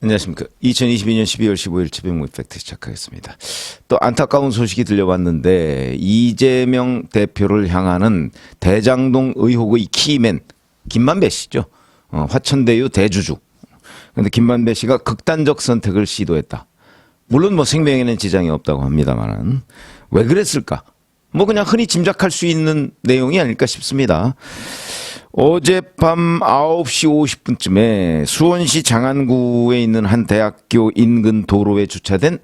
안녕하십니까. 2022년 12월 15일 최병무 팩트 시작하겠습니다. 또 안타까운 소식이 들려왔는데 이재명 대표를 향하는 대장동 의혹의 키맨 김만배 씨죠. 화천대유 대주주. 그런데 김만배 씨가 극단적 선택을 시도했다. 물론 뭐 생명에는 지장이 없다고 합니다만은 왜 그랬을까? 뭐 그냥 흔히 짐작할 수 있는 내용이 아닐까 싶습니다. 어젯밤 9시 50분쯤에 수원시 장안구에 있는 한 대학교 인근 도로에 주차된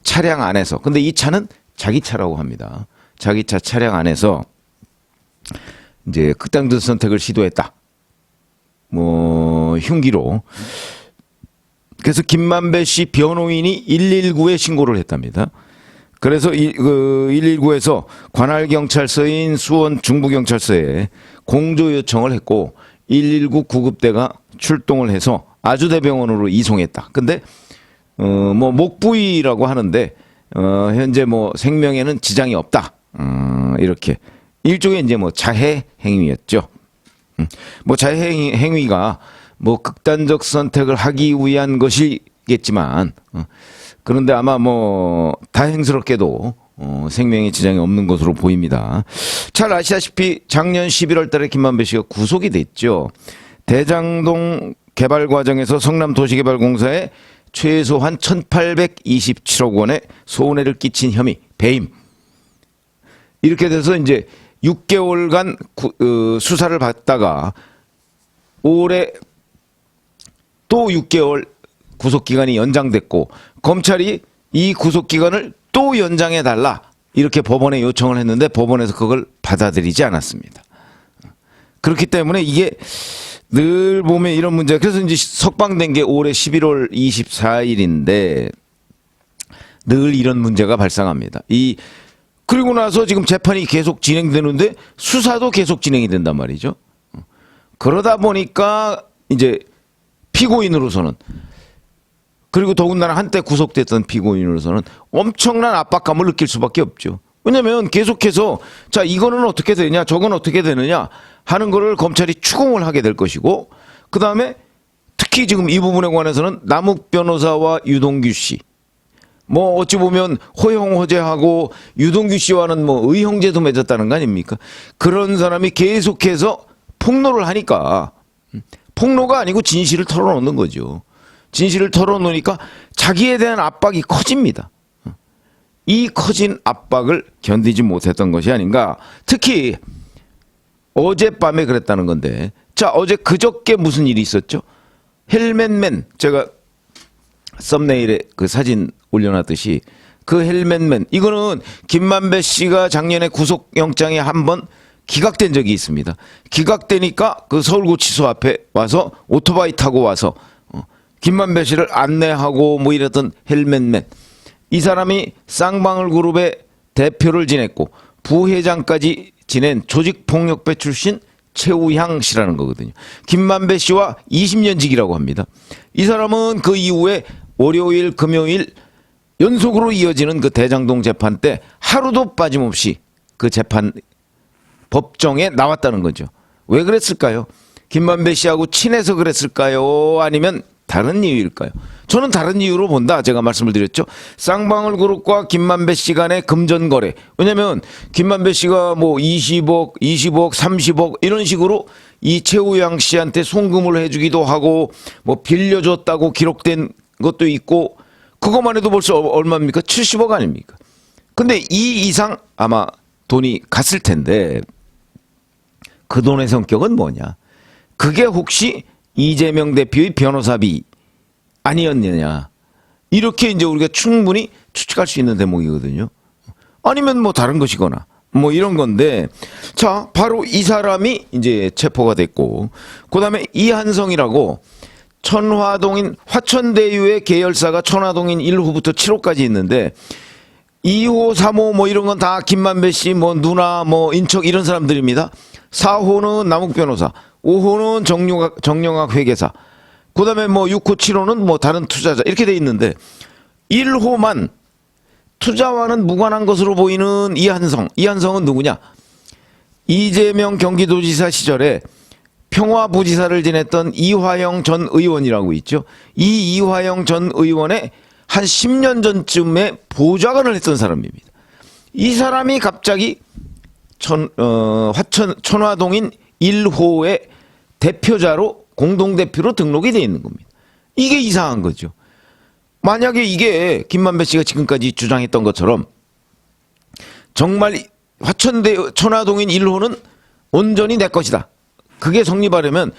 차량 안에서, 근데 이 차는 자기 차라고 합니다. 자기 차 차량 안에서 이제 극단적 선택을 시도했다. 뭐 흉기로. 그래서 김만배 씨 변호인이 119에 신고를 했답니다. 그래서 119에서 관할경찰서인 수원 중부경찰서에 공조 요청을 했고 119 구급대가 출동을 해서 아주대병원으로 이송했다. 근데 뭐 목부위라고 하는데 현재 뭐 생명에는 지장이 없다. 이렇게 일종의 이제 뭐 자해 행위였죠. 뭐 자해 행위가 뭐 극단적 선택을 하기 위한 것이겠지만 그런데 아마 뭐 다행스럽게도 생명에 지장이 없는 것으로 보입니다. 잘 아시다시피 작년 11월 달에 김만배 씨가 구속이 됐죠. 대장동 개발 과정에서 성남도시개발공사에 최소한 1,827억 원의 손해를 끼친 혐의, 배임. 이렇게 돼서 이제 6개월간 수사를 받다가 올해 또 6개월 구속기간이 연장됐고 검찰이 이 구속기간을 또 연장해달라 이렇게 법원에 요청을 했는데 법원에서 그걸 받아들이지 않았습니다. 그렇기 때문에 이게 늘 보면 이런 문제가, 그래서 이제 석방된 게 올해 11월 24일인데 늘 이런 문제가 발생합니다. 그리고 나서 지금 재판이 계속 진행되는데 수사도 계속 진행이 된단 말이죠. 그러다 보니까 이제 피고인으로서는, 그리고 더군다나 한때 구속됐던 피고인으로서는 엄청난 압박감을 느낄 수밖에 없죠. 왜냐하면 계속해서 자 이거는 어떻게 되냐 저건 어떻게 되느냐 하는 거를 검찰이 추궁을 하게 될 것이고, 그 다음에 특히 지금 이 부분에 관해서는 남욱 변호사와 유동규 씨, 뭐 어찌 보면 호영호재하고 유동규 씨와는 뭐 의형제도 맺었다는 거 아닙니까? 그런 사람이 계속해서 폭로를 하니까, 폭로가 아니고 진실을 털어놓는 거죠. 진실을 털어놓으니까 자기에 대한 압박이 커집니다. 이 커진 압박을 견디지 못했던 것이 아닌가. 특히 어젯밤에 그랬다는 건데, 자 어제 그저께 무슨 일이 있었죠? 헬멧맨, 제가 썸네일에 그 사진 올려놨듯이 그 헬멧맨, 이거는 김만배 씨가 작년에 구속영장에 한번 기각된 적이 있습니다. 기각되니까 그 서울구치소 앞에 와서 오토바이 타고 와서 김만배 씨를 안내하고 뭐 이랬던 헬멧맨, 이 사람이 쌍방울 그룹의 대표를 지냈고 부회장까지 지낸 조직폭력배 출신 최우향 씨라는 거거든요. 김만배 씨와 20년 직이라고 합니다. 이 사람은 그 이후에 월요일 금요일 연속으로 이어지는 그 대장동 재판 때 하루도 빠짐없이 그 재판 법정에 나왔다는 거죠. 왜 그랬을까요? 김만배 씨하고 친해서 그랬을까요? 아니면 다른 이유일까요? 저는 다른 이유로 본다. 제가 말씀을 드렸죠. 쌍방울 그룹과 김만배 씨 간의 금전거래. 왜냐면 김만배 씨가 뭐 20억, 30억 이런 식으로 이 최우양 씨한테 송금을 해주기도 하고 뭐 빌려줬다고 기록된 것도 있고, 그것만 해도 벌써 얼마입니까? 70억 아닙니까? 근데 이 이상 아마 돈이 갔을 텐데 그 돈의 성격은 뭐냐? 그게 혹시 이재명 대표의 변호사비 아니었느냐, 이렇게 이제 우리가 충분히 추측할 수 있는 대목이거든요. 아니면 뭐 다른 것이거나 뭐 이런 건데, 자 바로 이 사람이 이제 체포가 됐고, 그 다음에 이한성이라고 천화동인 화천대유의 계열사가 천화동인 1호부터 7호까지 있는데 2호, 3호 뭐 이런 건 다 김만배 씨 뭐 누나 뭐 인척 이런 사람들입니다. 4호는 남욱 변호사, 5호는 정영학 회계사, 그 다음에 뭐 6호, 7호는 뭐 다른 투자자 이렇게 돼 있는데 1호만 투자와는 무관한 것으로 보이는 이한성. 이한성은 누구냐? 이재명 경기도지사 시절에 평화부지사를 지냈던 이화영 전 의원이라고 있죠. 이 이화영 전 의원의 한 10년 전쯤에 보좌관을 했던 사람입니다. 이 사람이 갑자기 천화동인 1호의 대표자로 공동대표로 등록이 되어 있는 겁니다. 이게 이상한 거죠. 만약에 이게 김만배 씨가 지금까지 주장했던 것처럼 정말 천화동인 1호는 온전히 내 것이다. 그게 성립하려면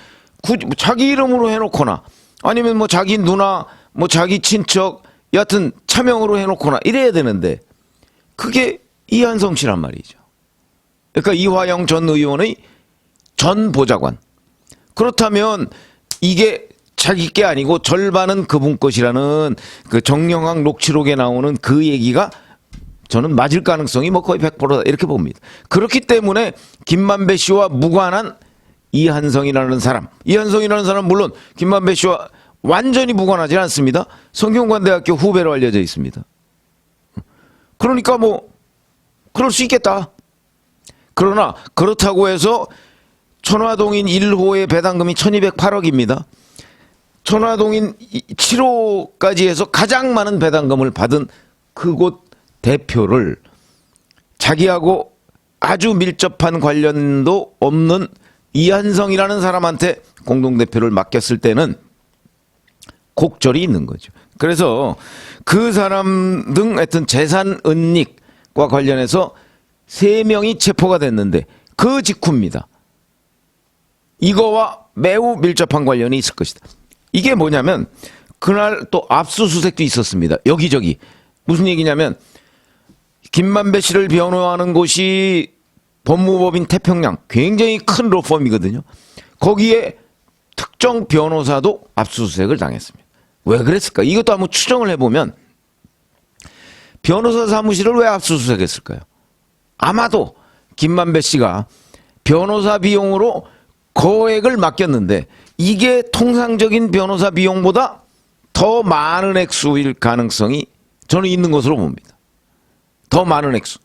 자기 이름으로 해놓거나 아니면 뭐 자기 누나, 뭐 자기 친척, 여하튼 차명으로 해놓거나 이래야 되는데 그게 이한성 씨란 말이죠. 그러니까 이화영 전 의원의 전 보좌관. 그렇다면 이게 자기 게 아니고 절반은 그분 것이라는 그 정영학 녹취록에 나오는 그 얘기가 저는 맞을 가능성이 뭐 거의 100%다 이렇게 봅니다. 그렇기 때문에 김만배 씨와 무관한 이한성이라는 사람, 물론 김만배 씨와 완전히 무관하지 않습니다. 성균관대학교 후배로 알려져 있습니다. 그러니까 뭐 그럴 수 있겠다. 그러나 그렇다고 해서 천화동인 1호의 배당금이 1208억입니다. 천화동인 7호까지 해서 가장 많은 배당금을 받은 그곳 대표를 자기하고 아주 밀접한 관련도 없는 이한성이라는 사람한테 공동대표를 맡겼을 때는 곡절이 있는 거죠. 그래서 그 사람 등 하여튼 재산 은닉과 관련해서 3명이 체포가 됐는데 그 직후입니다. 이거와 매우 밀접한 관련이 있을 것이다. 이게 뭐냐면 그날 또 압수수색도 있었습니다. 여기저기. 무슨 얘기냐면 김만배 씨를 변호하는 곳이 법무법인 태평양 굉장히 큰 로펌이거든요. 거기에 특정 변호사도 압수수색을 당했습니다. 왜 그랬을까? 이것도 한번 추정을 해보면 변호사 사무실을 왜 압수수색했을까요? 아마도 김만배 씨가 변호사 비용으로 거액을 맡겼는데 이게 통상적인 변호사 비용보다 더 많은 액수일 가능성이 저는 있는 것으로 봅니다. 더 많은 액수.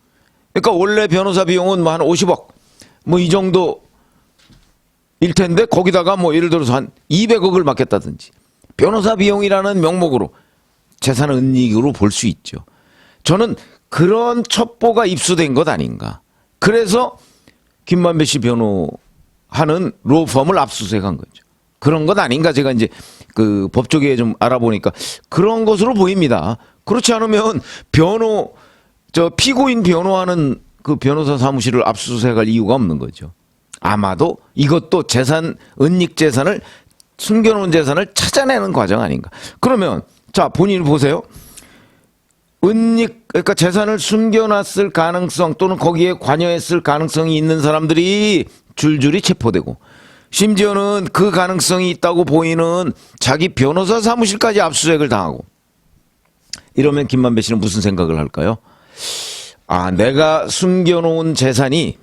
그러니까 원래 변호사 비용은 뭐 한 50억 뭐 이 정도일 텐데 거기다가 뭐 예를 들어서 한 200억을 맡겼다든지 변호사 비용이라는 명목으로 재산 은닉으로 볼 수 있죠. 저는 그런 첩보가 입수된 것 아닌가. 그래서 김만배 씨 변호하는 로펌을 압수수색한 거죠. 그런 것 아닌가. 제가 이제 그 법조계에 좀 알아보니까 그런 것으로 보입니다. 그렇지 않으면 피고인 변호하는 그 변호사 사무실을 압수수색할 이유가 없는 거죠. 아마도 이것도 은닉 재산을 숨겨놓은 재산을 찾아내는 과정 아닌가. 그러면 자 본인이 보세요. 그러니까 재산을 숨겨놨을 가능성 또는 거기에 관여했을 가능성이 있는 사람들이 줄줄이 체포되고 심지어는 그 가능성이 있다고 보이는 자기 변호사 사무실까지 압수수색을 당하고 이러면 김만배 씨는 무슨 생각을 할까요? 내가 숨겨놓은 재산이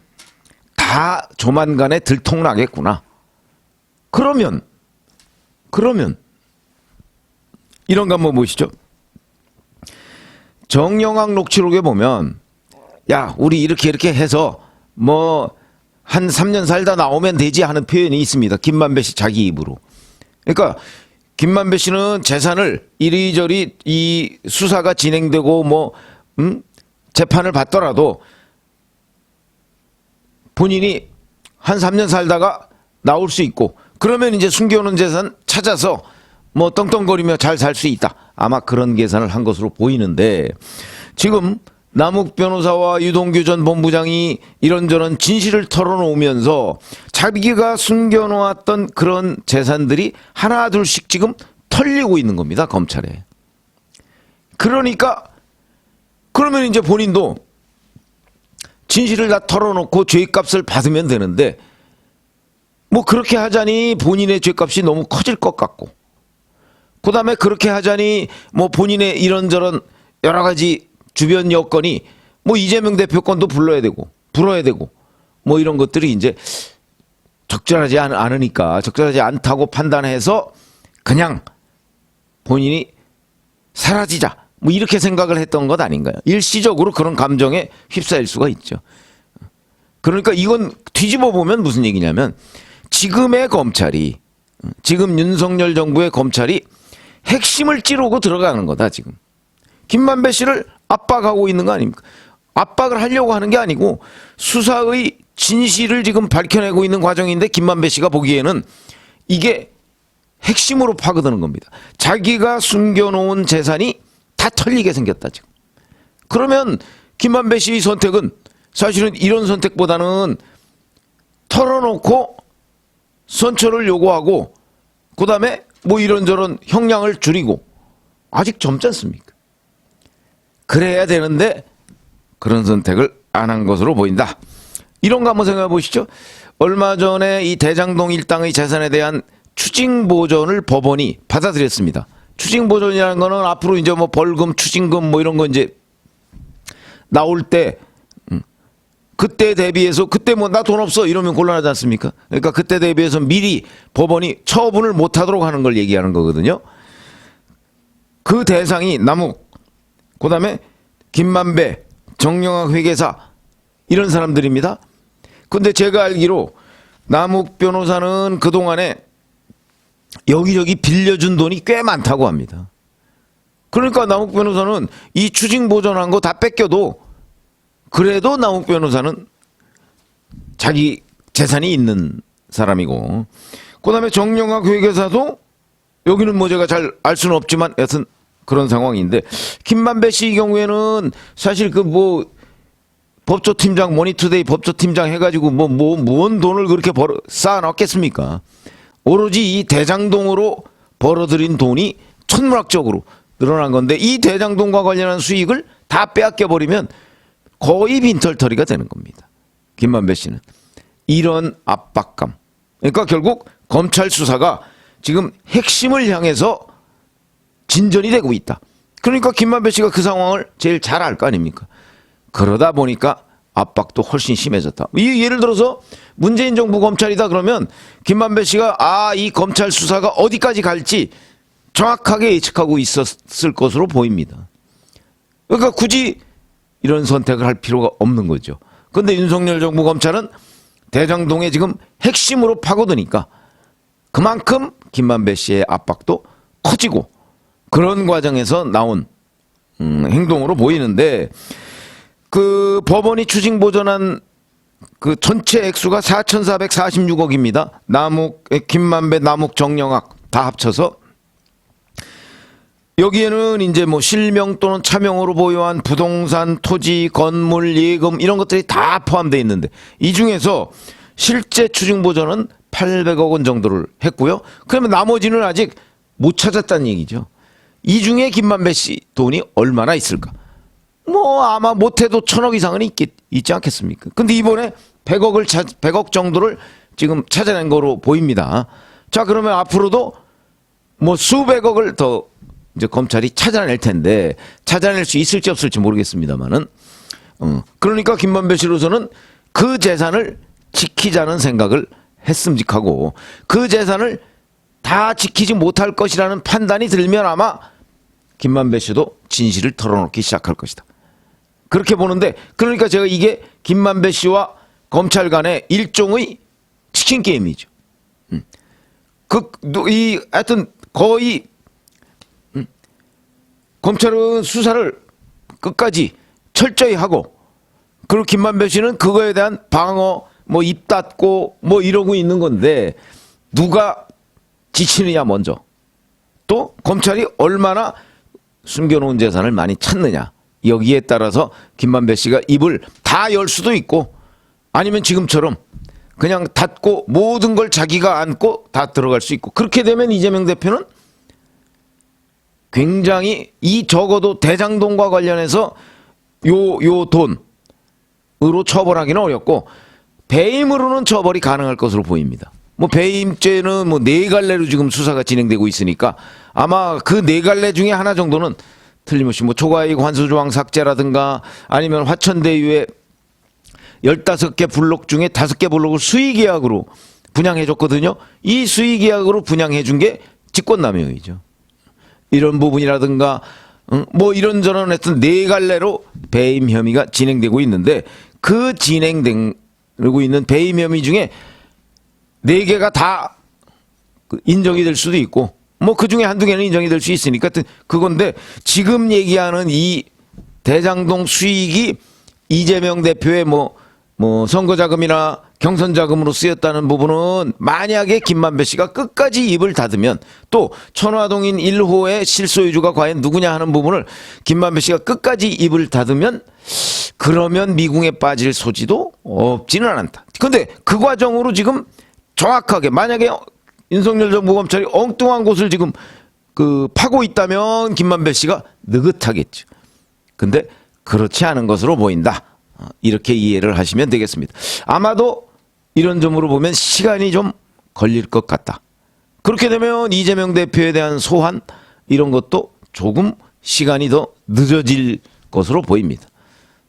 다 조만간에 들통나겠구나. 그러면 이런 거 한번 보시죠. 정영학 녹취록에 보면 우리 이렇게 해서 뭐 한 3년 살다 나오면 되지 하는 표현이 있습니다. 김만배 씨 자기 입으로. 그러니까 김만배 씨는 재산을 이리저리 이 수사가 진행되고 재판을 받더라도 본인이 한 3년 살다가 나올 수 있고 그러면 이제 숨겨놓은 재산 찾아서 뭐 떵떵거리며 잘 살 수 있다. 아마 그런 계산을 한 것으로 보이는데 지금 남욱 변호사와 유동규 전 본부장이 이런저런 진실을 털어놓으면서 자기가 숨겨놓았던 그런 재산들이 하나둘씩 지금 털리고 있는 겁니다. 검찰에. 그러면 이제 본인도 진실을 다 털어놓고 죄값을 받으면 되는데 뭐 그렇게 하자니 본인의 죄값이 너무 커질 것 같고 그 다음에 그렇게 하자니 뭐 본인의 이런저런 여러 가지 주변 여건이 뭐 이재명 대표 건도 불어야 되고 뭐 이런 것들이 이제 적절하지 않다고 판단해서 그냥 본인이 사라지자 뭐 이렇게 생각을 했던 것 아닌가요? 일시적으로 그런 감정에 휩싸일 수가 있죠. 그러니까 이건 뒤집어 보면 무슨 얘기냐면 지금의 검찰이, 지금 윤석열 정부의 검찰이 핵심을 찌르고 들어가는 거다, 지금. 김만배 씨를 압박하고 있는 거 아닙니까? 압박을 하려고 하는 게 아니고 수사의 진실을 지금 밝혀내고 있는 과정인데 김만배 씨가 보기에는 이게 핵심으로 파고드는 겁니다. 자기가 숨겨놓은 재산이 다 털리게 생겼다, 지금. 그러면 김만배 씨의 선택은 사실은 이런 선택보다는 털어놓고 선처를 요구하고 그다음에 뭐 이런저런 형량을 줄이고 아직 젊지 않습니까? 그래야 되는데 그런 선택을 안 한 것으로 보인다. 이런 거 한번 생각해 보시죠. 얼마 전에 이 대장동 일당의 재산에 대한 추징보전을 법원이 받아들였습니다. 추징보전이라는 거는 앞으로 이제 뭐 벌금, 추징금 뭐 이런 거 이제 나올 때 그때 대비해서 그때 뭐 나 돈 없어 이러면 곤란하지 않습니까? 그러니까 그때 대비해서 미리 법원이 처분을 못하도록 하는 걸 얘기하는 거거든요. 그 대상이 남욱, 그다음에 김만배, 정영학 회계사 이런 사람들입니다. 근데 제가 알기로 남욱 변호사는 그동안에 여기저기 빌려준 돈이 꽤 많다고 합니다. 그러니까 남욱 변호사는 이 추징보전한 거 다 뺏겨도 그래도 남욱 변호사는 자기 재산이 있는 사람이고, 그 다음에 정영학 회계사도 여기는 뭐 제가 잘 알 수는 없지만 여튼 그런 상황인데, 김만배 씨 경우에는 사실 그 뭐 법조팀장, 머니투데이 법조팀장 해가지고 뭔 돈을 그렇게 쌓아놨겠습니까? 오로지 이 대장동으로 벌어들인 돈이 천문학적으로 늘어난 건데 이 대장동과 관련한 수익을 다 빼앗겨버리면 거의 빈털터리가 되는 겁니다. 김만배 씨는. 이런 압박감. 그러니까 결국 검찰 수사가 지금 핵심을 향해서 진전이 되고 있다. 그러니까 김만배 씨가 그 상황을 제일 잘 알 거 아닙니까? 그러다 보니까 압박도 훨씬 심해졌다. 예를 들어서 문재인 정부 검찰이다 그러면 김만배 씨가 이 검찰 수사가 어디까지 갈지 정확하게 예측하고 있었을 것으로 보입니다. 그러니까 굳이 이런 선택을 할 필요가 없는 거죠. 그런데 윤석열 정부 검찰은 대장동에 지금 핵심으로 파고드니까 그만큼 김만배 씨의 압박도 커지고 그런 과정에서 나온 행동으로 보이는데, 그 법원이 추징보전한 그 전체 액수가 4,446억입니다. 남욱, 김만배, 남욱, 정영학 다 합쳐서. 여기에는 이제 뭐 실명 또는 차명으로 보유한 부동산, 토지, 건물, 예금 이런 것들이 다 포함되어 있는데 이 중에서 실제 추징보전은 800억 원 정도를 했고요. 그러면 나머지는 아직 못 찾았다는 얘기죠. 이 중에 김만배 씨 돈이 얼마나 있을까? 뭐 아마 못해도 1,000억 이상은 있지 않겠습니까? 근데 이번에 100억 정도를 지금 찾아낸 거로 보입니다. 자, 그러면 앞으로도 뭐 수백억을 더 이제 검찰이 찾아낼 텐데 찾아낼 수 있을지 없을지 모르겠습니다만은 그러니까 김만배 씨로서는 그 재산을 지키자는 생각을 했음직하고 그 재산을 다 지키지 못할 것이라는 판단이 들면 아마 김만배 씨도 진실을 털어놓기 시작할 것이다. 그렇게 보는데, 그러니까 제가 이게 김만배 씨와 검찰 간의 일종의 치킨 게임이죠. 하여튼 거의 검찰은 수사를 끝까지 철저히 하고, 그리고 김만배 씨는 그거에 대한 방어, 뭐 입 닫고 뭐 이러고 있는 건데 누가 지치느냐 먼저, 또 검찰이 얼마나 숨겨놓은 재산을 많이 찾느냐, 여기에 따라서 김만배 씨가 입을 다 열 수도 있고 아니면 지금처럼 그냥 닫고 모든 걸 자기가 안고 다 들어갈 수 있고, 그렇게 되면 이재명 대표는 굉장히 적어도 대장동과 관련해서 요 돈으로 처벌하기는 어렵고 배임으로는 처벌이 가능할 것으로 보입니다. 뭐 배임죄는 뭐 4갈래로 지금 수사가 진행되고 있으니까 아마 그 4갈래 중에 하나 정도는 틀림없이 뭐 초과이익 환수조항 삭제라든가 아니면 화천대유의 15개 블록 중에 5개 블록을 수의계약으로 분양해줬거든요. 이 수의계약으로 분양해준 게 직권남용이죠. 이런 부분이라든가 뭐 이런저런 하여튼 4갈래로 배임 혐의가 진행되고 있는데, 그 진행되고 있는 배임 혐의 중에 네 개가 다 인정이 될 수도 있고 뭐 그중에 한두 개는 인정이 될 수 있으니까 그건데 지금 얘기하는 이 대장동 수익이 이재명 대표의 뭐 선거 자금이나 경선 자금으로 쓰였다는 부분은 만약에 김만배 씨가 끝까지 입을 닫으면 또 천화동인 1호의 실소유주가 과연 누구냐 하는 부분을 김만배 씨가 끝까지 입을 닫으면 그러면 미궁에 빠질 소지도 없지는 않다. 그런데 그 과정으로 지금 정확하게 만약에 윤석열 정부 검찰이 엉뚱한 곳을 지금 파고 있다면 김만배 씨가 느긋하겠죠. 근데 그렇지 않은 것으로 보인다. 이렇게 이해를 하시면 되겠습니다. 아마도 이런 점으로 보면 시간이 좀 걸릴 것 같다. 그렇게 되면 이재명 대표에 대한 소환 이런 것도 조금 시간이 더 늦어질 것으로 보입니다.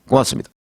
고맙습니다.